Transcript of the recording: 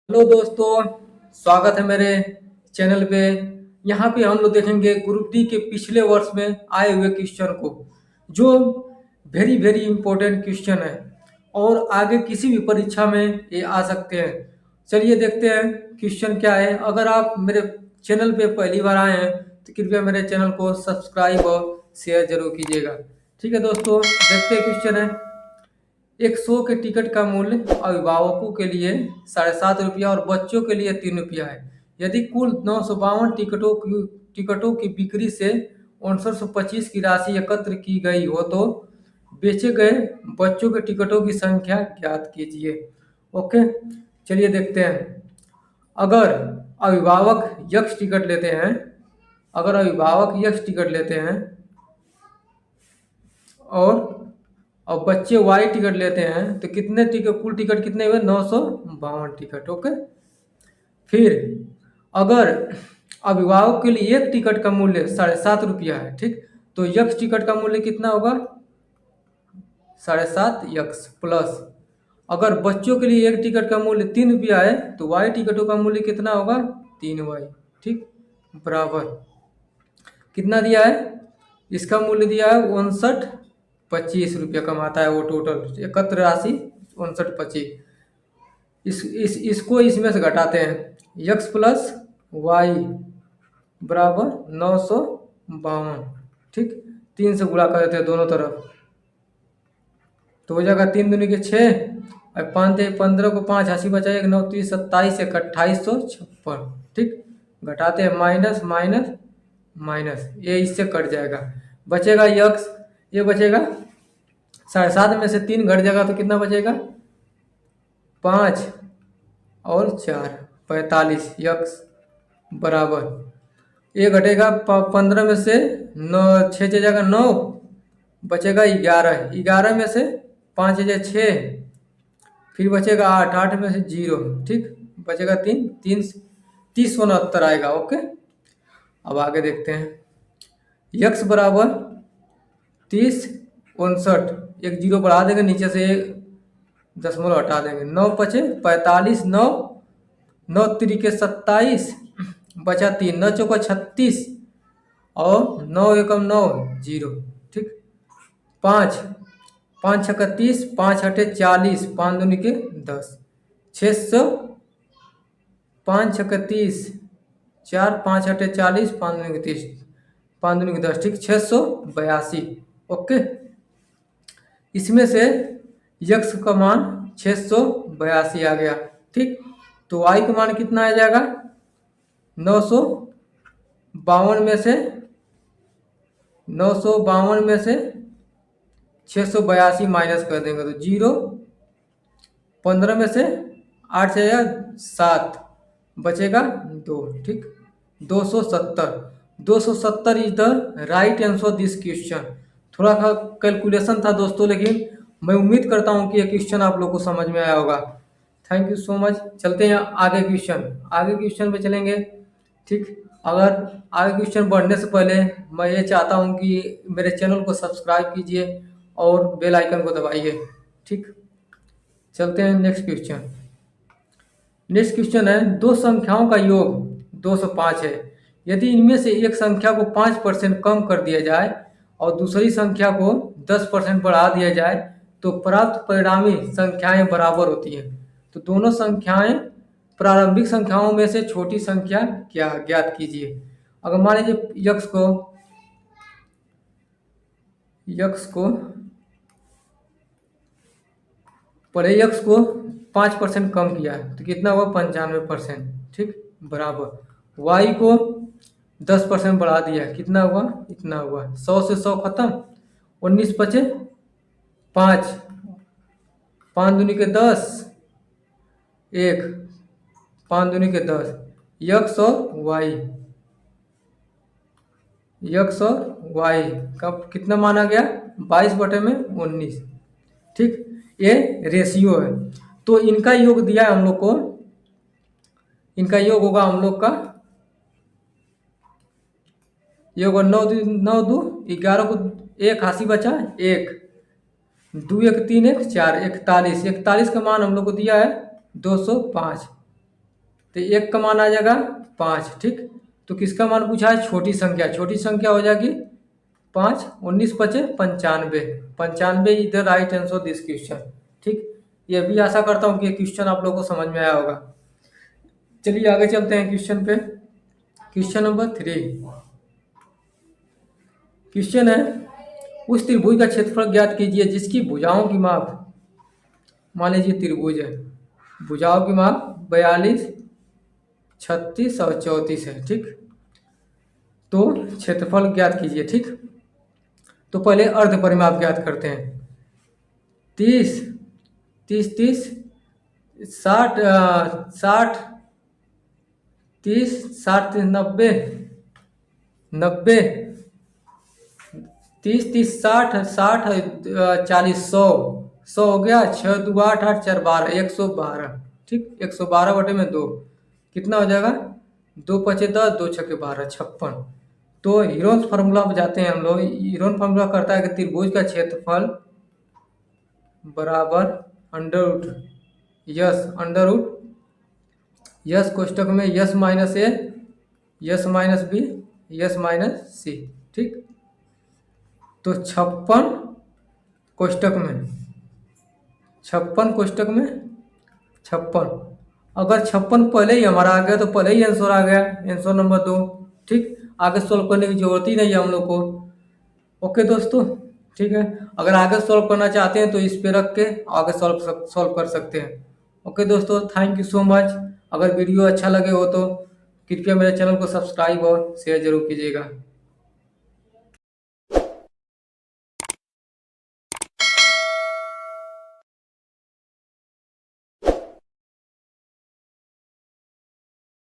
Hello दोस्तों, स्वागत है मेरे चैनल पे। यहाँ पे हम लोग देखेंगे ग्रुप डी के पिछले वर्ष में आए हुए क्वेश्चन को, जो वेरी वेरी इंपॉर्टेंट क्वेश्चन है और आगे किसी भी परीक्षा में ये आ सकते हैं। चलिए देखते हैं क्वेश्चन क्या है। अगर आप मेरे चैनल पे पहली बार आए हैं तो कृपया मेरे चैनल को सब्सक्राइब और शेयर जरूर कीजिएगा। ठीक है दोस्तों, देखते हैं क्वेश्चन है। एक शो के टिकट का मूल्य अभिभावकों के लिए ₹7.5 और बच्चों के लिए ₹3 है। यदि कुल 952 टिकटों की बिक्री से 5925 की राशि एकत्र की गई हो तो बेचे गए बच्चों के टिकटों की संख्या ज्ञात कीजिए। ओके, चलिए देखते हैं। अगर अभिभावक यक्स टिकट लेते हैं अगर अभिभावक यक्स टिकट लेते हैं और बच्चे वाई टिकट लेते हैं तो कितने टिकट, कुल टिकट कितने हुए? 952 टिकट। ओके, फिर अगर अभिभावक के लिए एक टिकट का मूल्य ₹7.5 है, ठीक, तो यक्स टिकट का मूल्य कितना होगा? 7.5 यक्स प्लस अगर बच्चों के लिए एक टिकट का मूल्य ₹3 है तो वाई टिकटों का मूल्य कितना होगा? 3 वाई। ठीक, बराबर कितना दिया है? इसका मूल्य दिया है 5925 कमाता है वो। टोटल एकत्र राशि 5925। इसको इसमें से घटाते हैं। यक्स प्लस वाई बराबर 952। ठीक, 3 से गुणा कर देते हैं दोनों तरफ तो हो जाएगा 3 दूनी के 6 और 5 15 को 5 80 बचा, 1 9 30 27 1 2856। ठीक, घटाते हैं माइनस माइनस माइनस, ये इससे कट जाएगा, बचेगा यक्स। ये बचेगा 7.5 में से 3 घट जाएगा तो कितना बचेगा? 5 और 4 45 यक्स बराबर ये घटेगा 15 में से 9 6 जाएगा 9, बचेगा 11। 11 में से 5 जाए 6, फिर बचेगा 8, 8 में से 0। ठीक, बचेगा 3 3 3069 आएगा। ओके, अब आगे देखते हैं। यक्स बराबर 3059, एक जीरो बढ़ा देंगे, नीचे से एक दशमलव हटा देंगे, 9 बचे 45, 9 9 तिरिके 27, बचा 3, 9 चौका 36 और 9 एकम 9 0। ठीक, 5 5 छक्का 30, 5 अठे 40, 5 दूनी के 10, 600, 5 छक्का 30, 4 5 अठे 40, 5 दूनी के 30, 5 दूनी के 10। ठीक, 682। ओके, इसमें से यक्स का मान 682 आ गया। ठीक, तो वाई का मान कितना आ जाएगा? 952 में से 682 माइनस कर देंगे तो 0। 15 में से 8 से 7, बचेगा 2। ठीक, 270 is the right answer this question. थोड़ा सा कैलकुलेशन था दोस्तों, लेकिन मैं उम्मीद करता हूँ कि यह क्वेश्चन आप लोग को समझ में आया होगा। Thank you so much. चलते हैं आगे क्वेश्चन पे चलेंगे। ठीक, अगर आगे क्वेश्चन बढ़ने से पहले मैं ये चाहता हूँ कि मेरे चैनल को सब्सक्राइब कीजिए और बेल आइकन को दबाइए। ठीक, चलते हैं नेक्स्ट क्वेश्चन है। दो संख्याओं का योग 205 है। यदि इनमें से एक संख्या को 5% कम कर दिया जाए और दूसरी संख्या को 10% बढ़ा दिया जाए तो प्राप्त परिणामी संख्याएं बराबर होती हैं। तो दोनों संख्याएं प्रारंभिक संख्याओं में से छोटी संख्या क्या, ज्ञात कीजिए। अगर मान लीजिए यक्स को पहले यक्स को 5% कम किया है तो कितना हुआ? 95%। ठीक, बराबर वाई को 10% बढ़ा दिया, कितना हुआ? इतना हुआ। 100 से 100 खत्म, 19 बचे 5, 5 दूनी के 10, 1, 5 दूनी के 10। यक्स और वाई का कितना माना गया? 22/19। ठीक, ये रेशियो है। तो इनका योग दिया है हम लोग को, इनका योग होगा हम लोग का योग 9 2 11 को 1 80 बचा 1, 2 1 3 1 4 41। 41 का मान हम लोग को दिया है 205। तो 1 का मान आ जाएगा 5। ठीक, तो किसका मान पूछा है? छोटी संख्या हो जाएगी 5। 19 बचे 95। 95 is the right answer this question. ठीक, ये भी आशा करता हूँ कि ये क्वेश्चन आप लोगों को समझ में आया होगा। चलिए आगे चलते हैं क्वेश्चन पे। क्वेश्चन नंबर 3 क्वेश्चन है, उस त्रिभुज का क्षेत्रफल ज्ञात कीजिए जिसकी भुजाओं की माप, मान लीजिए त्रिभुज है, भुजाओं की माप 42, 36 और 34 है। ठीक, तो क्षेत्रफल ज्ञात कीजिए। ठीक, तो पहले अर्ध परिमाप ज्ञात करते हैं। 30, 30, 60, 60, 30, 60, 90, 90, 30, 30, 60, 60, 40, 100, 100 हो गया। 6 2 8 8 4 12, 112। ठीक, 112/2 कितना हो जाएगा? 2 पचे 10, 2 छके 12, 56। तो हीरोन्स फार्मूला पे जाते हैं हम लोग। हीरोन फार्मूला करता है कि त्रिभुज का क्षेत्रफल बराबर अंडर रूट यस कोष्टक में S minus A, S minus B, S minus C. ठीक, तो 56 कोष्टक में 56, अगर 56 पहले ही हमारा आ गया तो पहले ही आंसर आ गया, आंसर नंबर 2। ठीक, आगे सॉल्व करने की जरूरत ही नहीं है हम लोग को। ओके दोस्तों, ठीक है, अगर आगे सॉल्व करना चाहते हैं तो इस पे रख के आगे सॉल्व कर सकते हैं। ओके दोस्तों, थैंक यू सो मच। अगर वीडियो अच्छा लगे हो तो कृपया मेरे चैनल को सब्सक्राइब और शेयर जरूर कीजिएगा।